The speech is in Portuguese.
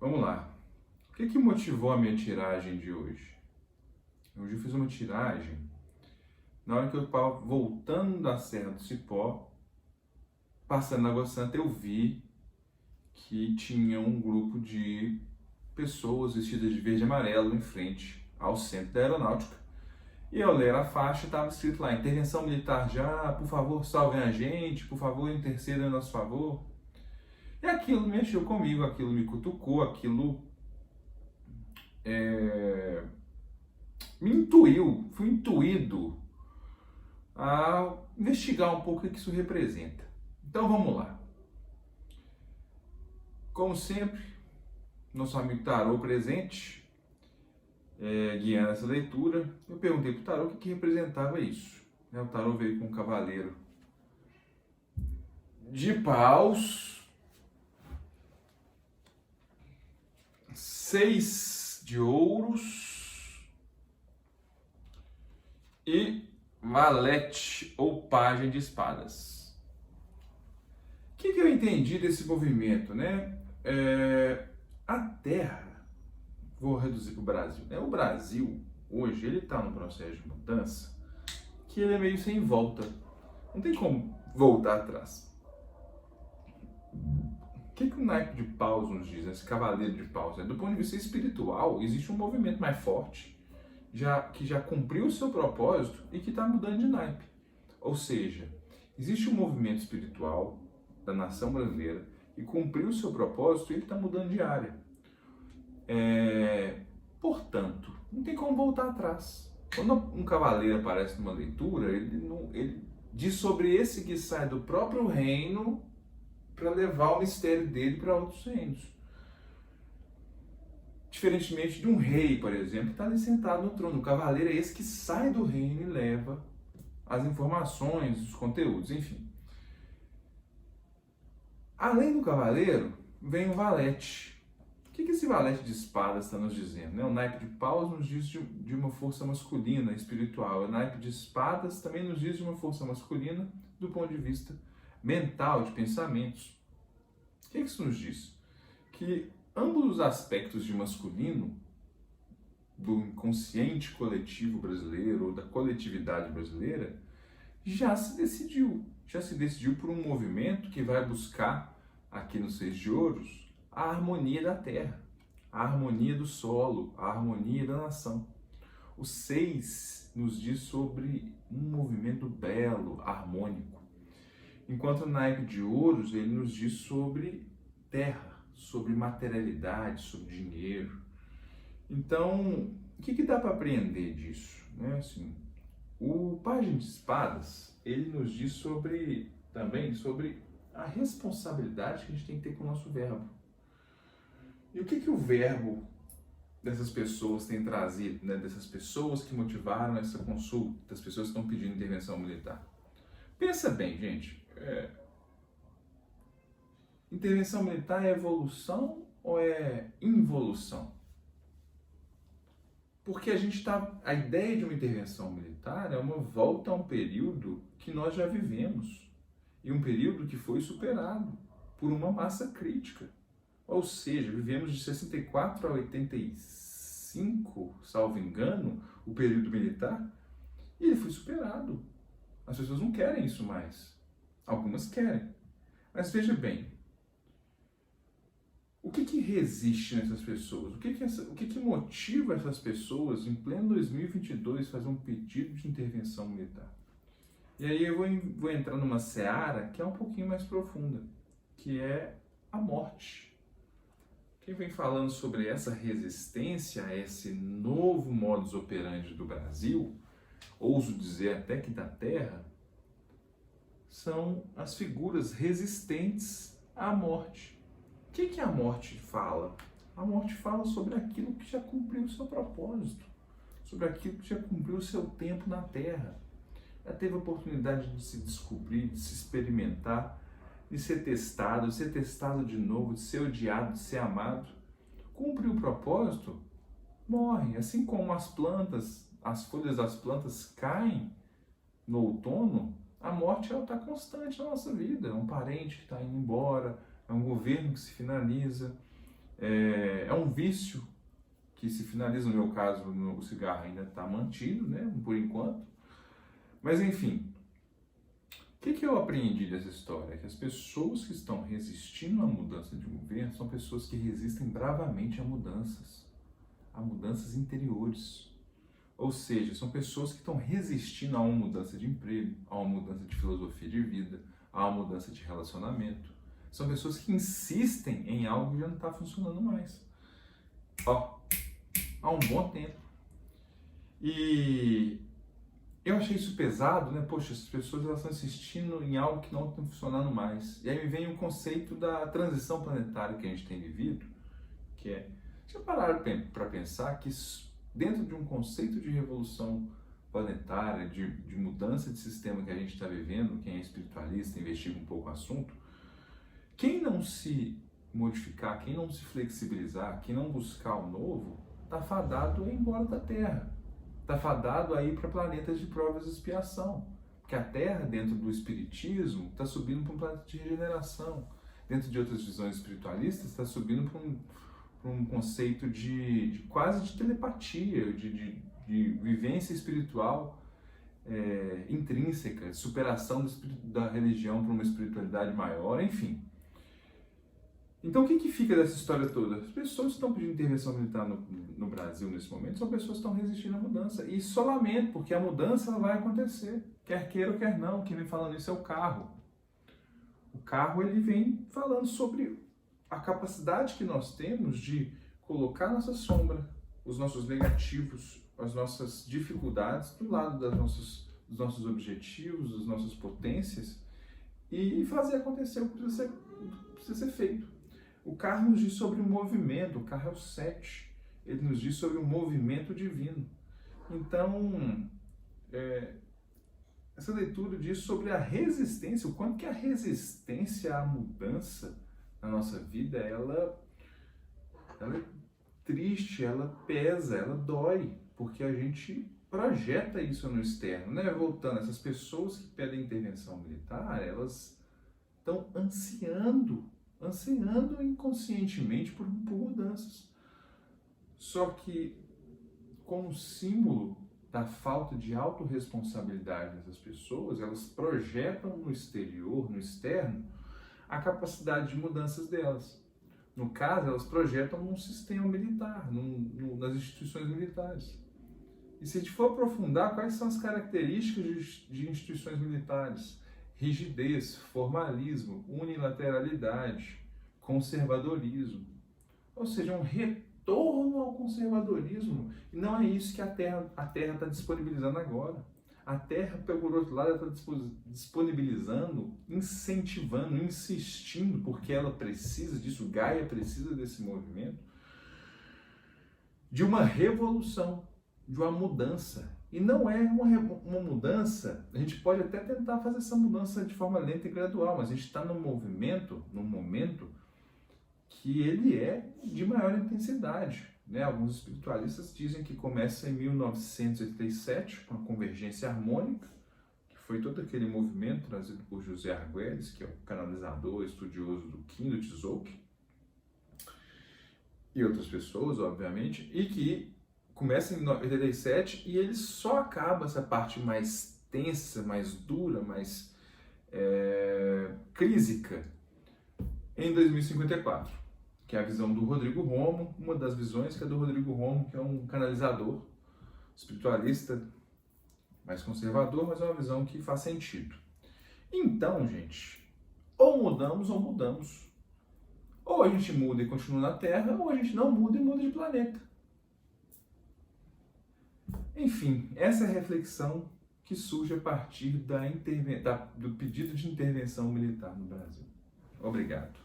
Vamos lá. O que motivou a minha tiragem de hoje? Hoje eu fiz uma tiragem na hora que eu estava voltando da Serra do Cipó, passando na Água Santa, eu vi que tinha um grupo de pessoas vestidas de verde e amarelo em frente ao centro da aeronáutica. E eu ler a faixa, estava escrito lá: intervenção militar já, por favor salvem a gente, por favor intercedam em nosso favor. E aquilo mexeu comigo, aquilo me cutucou, aquilo fui intuído a investigar um pouco o que isso representa. Então vamos lá. Como sempre, nosso amigo Tarô presente, guiando essa leitura, eu perguntei para o Tarô o que representava isso. O Tarô veio com um cavaleiro de paus, 6 de ouros e valete ou pajem de espadas. O que eu entendi desse movimento, né? A Terra, vou reduzir para o Brasil, né? O Brasil, hoje, ele está num processo de mudança que ele é meio sem volta. Não tem como voltar atrás. O que o naipe de paus nos diz, esse cavaleiro de paus? Do ponto de vista espiritual, existe um movimento mais forte, que já cumpriu o seu propósito e que está mudando de naipe. Ou seja, existe um movimento espiritual da nação brasileira e cumpriu o seu propósito e ele está mudando de área. Portanto, não tem como voltar atrás. Quando um cavaleiro aparece numa leitura, ele diz sobre esse que sai do próprio reino para levar o mistério dele para outros reinos. Diferentemente de um rei, por exemplo, que está ali sentado no trono. O cavaleiro é esse que sai do reino e leva as informações, os conteúdos, enfim. Além do cavaleiro, vem o valete. O que esse valete de espadas está nos dizendo? O naipe de paus nos diz de uma força masculina, espiritual. O naipe de espadas também nos diz de uma força masculina do ponto de vista mental, de pensamentos. O que isso nos diz? Que ambos os aspectos de masculino do inconsciente coletivo brasileiro ou da coletividade brasileira já se decidiu por um movimento que vai buscar aqui nos 6 de ouros a harmonia da terra, a harmonia do solo, a harmonia da nação. O 6 nos diz sobre um movimento belo, harmônico, enquanto o naipe de ouros ele nos diz sobre terra, sobre materialidade, sobre dinheiro. Então, o que dá para aprender disso? Assim, o pajem de espadas, ele nos diz também sobre a responsabilidade que a gente tem que ter com o nosso verbo. E o que o verbo dessas pessoas tem trazido, né? Dessas pessoas que motivaram essa consulta, das pessoas que estão pedindo intervenção militar? Pensa bem, gente. Intervenção militar é evolução ou é involução? Porque a ideia de uma intervenção militar é uma volta a um período que nós já vivemos e um período que foi superado por uma massa crítica. Ou seja, vivemos de 64 a 85, salvo engano, o período militar, e ele foi superado. As pessoas não querem isso mais. Algumas querem. Mas veja bem, o que resiste nessas pessoas? O que motiva essas pessoas, em pleno 2022, a fazer um pedido de intervenção militar? E aí eu vou entrar numa seara que é um pouquinho mais profunda, que é a morte. Quem vem falando sobre essa resistência a esse novo modus operandi do Brasil, ouso dizer até que da Terra, são as figuras resistentes à morte. O que a morte fala? A morte fala sobre aquilo que já cumpriu o seu propósito, sobre aquilo que já cumpriu o seu tempo na Terra. Já teve a oportunidade de se descobrir, de se experimentar, de ser testado de novo, de ser odiado, de ser amado. Cumpre o propósito, morre. Assim como as folhas das plantas caem no outono, a morte está constante na nossa vida. É um parente que está indo embora, é um governo que se finaliza. É um vício que se finaliza, no meu caso, o cigarro ainda está mantido, né, por enquanto. Mas enfim, o que eu aprendi dessa história? Que as pessoas que estão resistindo à mudança de governo são pessoas que resistem bravamente a mudanças interiores. Ou seja, são pessoas que estão resistindo a uma mudança de emprego, a uma mudança de filosofia de vida, a uma mudança de relacionamento. São pessoas que insistem em algo que já não está funcionando mais. Há um bom tempo. E eu achei isso pesado, né? Poxa, as pessoas elas estão insistindo em algo que não está funcionando mais. E aí me vem o conceito da transição planetária que a gente tem vivido, que é... Já pararam para pensar que dentro de um conceito de revolução planetária, de mudança de sistema que a gente está vivendo, quem é espiritualista, investiga um pouco o assunto, quem não se modificar, quem não se flexibilizar, quem não buscar o novo, está fadado a ir embora da Terra. Está fadado a ir para planetas de provas e expiação. Porque a Terra, dentro do espiritismo, está subindo para um planeta de regeneração. Dentro de outras visões espiritualistas, está subindo para um conceito quase de telepatia, de vivência espiritual intrínseca, superação da religião para uma espiritualidade maior, enfim. Então o que fica dessa história toda? As pessoas que estão pedindo intervenção militar no Brasil nesse momento são pessoas que estão resistindo à mudança. E só lamento, porque a mudança ela vai acontecer, quer queira ou quer não. Quem vem falando isso é o carro. O carro ele vem falando sobre a capacidade que nós temos de colocar nossa sombra, os nossos negativos, as nossas dificuldades do lado dos nossos objetivos, das nossas potências e fazer acontecer o que precisa ser feito. O carro nos diz sobre o movimento, o carro é o 7, ele nos diz sobre o movimento divino. Então, essa leitura diz sobre a resistência, o quanto que a resistência à mudança na nossa vida, ela é triste, ela pesa, ela dói, porque a gente projeta isso no externo, né? Voltando, essas pessoas que pedem intervenção militar, elas estão ansiando inconscientemente por mudanças. Só que, como símbolo da falta de autorresponsabilidade dessas pessoas, elas projetam no exterior, no externo, a capacidade de mudanças delas. No caso, elas projetam num sistema militar, nas instituições militares. E se a gente for aprofundar, quais são as características de instituições militares? Rigidez, formalismo, unilateralidade, conservadorismo. Ou seja, um retorno ao conservadorismo. E não é isso que a Terra está disponibilizando agora. A Terra, por outro lado, está disponibilizando, incentivando, insistindo, porque ela precisa disso, Gaia precisa desse movimento, de uma revolução, de uma mudança. E não é uma mudança, a gente pode até tentar fazer essa mudança de forma lenta e gradual, mas a gente está num momento que ele é de maior intensidade. Né? Alguns espiritualistas dizem que começa em 1987, com a convergência harmônica, que foi todo aquele movimento trazido por José Argüelles, que é o canalizador, estudioso do Kim, do Tzolk'in, e outras pessoas, obviamente, e que começa em 87 e ele só acaba essa parte mais tensa, mais dura, mais crísica em 2054, que é a visão do Rodrigo Romo, uma das visões que é do Rodrigo Romo, que é um canalizador espiritualista mais conservador, mas é uma visão que faz sentido. Então, gente, ou mudamos ou mudamos. Ou a gente muda e continua na Terra, ou a gente não muda e muda de planeta. Enfim, essa é a reflexão que surge a partir do pedido de intervenção militar no Brasil. Obrigado.